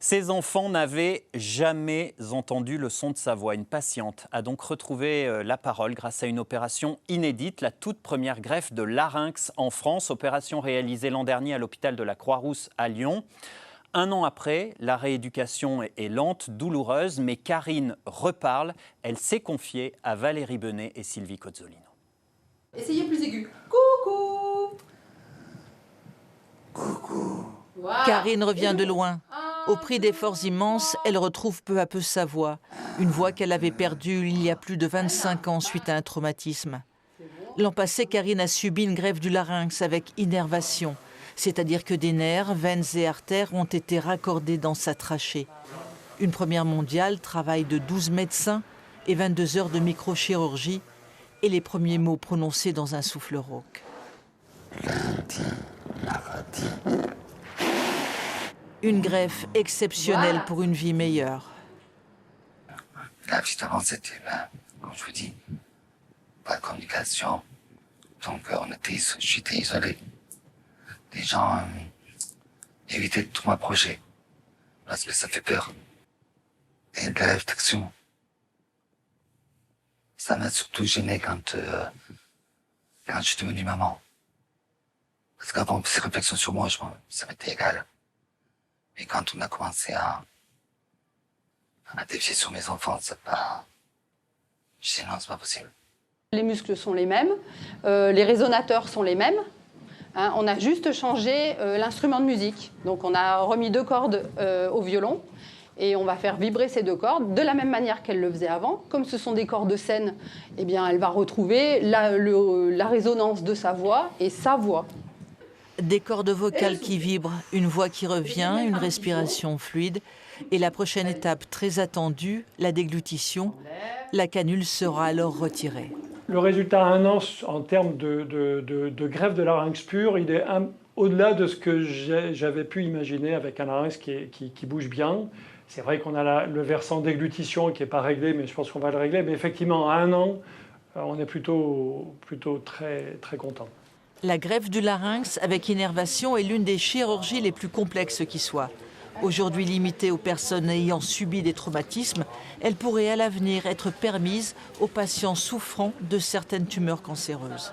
Ces enfants n'avaient jamais entendu le son de sa voix. Une patiente a donc retrouvé la parole grâce à une opération inédite, la toute première greffe de larynx en France, opération réalisée l'an dernier à l'hôpital de la Croix-Rousse à Lyon. Un an après, la rééducation est lente, douloureuse, mais Karine reparle. Elle s'est confiée à Valérie Benet et Sylvie Cozzolino. Essayez plus aigu. Coucou. Coucou. Voilà. Karine revient de loin. Au prix d'efforts immenses, elle retrouve peu à peu sa voix. Une voix qu'elle avait perdue il y a plus de 25 ans suite à un traumatisme. L'an passé, Karine a subi une greffe du larynx avec innervation. C'est-à-dire que des nerfs, veines et artères ont été raccordés dans sa trachée. Une première mondiale, travail de 12 médecins et 22 heures de microchirurgie et les premiers mots prononcés dans un souffle rauque. Une greffe exceptionnelle pour une vie meilleure. La vie d'avant, c'était, comme je vous dis, pas de communication. Donc, j'étais isolé. Les gens évitaient de tout m'approcher parce que ça fait peur. Et de la réflexion, ça m'a surtout gêné quand je suis devenu maman. Parce qu'avant, ces réflexions sur moi, ça m'était égal. Mais quand on a commencé à défier sur mes enfants, c'est pas... Je sais, non, c'est pas possible. Les muscles sont les mêmes, les résonateurs sont les mêmes. Hein, on a juste changé l'instrument de musique. Donc on a remis 2 cordes au violon et on va faire vibrer ces 2 cordes de la même manière qu'elle le faisait avant. Comme ce sont des cordes saines, eh bien, elle va retrouver la résonance de sa voix et sa voix. Des cordes vocales qui vibrent, une voix qui revient, une respiration fluide. Et la prochaine étape très attendue, la déglutition. La canule sera alors retirée. Le résultat à 1 an en termes de greffe de larynx pur, il est au-delà de ce que j'avais pu imaginer avec un larynx qui bouge bien. C'est vrai qu'on a le versant déglutition qui n'est pas réglé, mais je pense qu'on va le régler. Mais effectivement, à 1 an, on est plutôt très, très content. La greffe du larynx avec innervation est l'une des chirurgies les plus complexes qui soient. Aujourd'hui limitée aux personnes ayant subi des traumatismes, elle pourrait à l'avenir être permise aux patients souffrant de certaines tumeurs cancéreuses.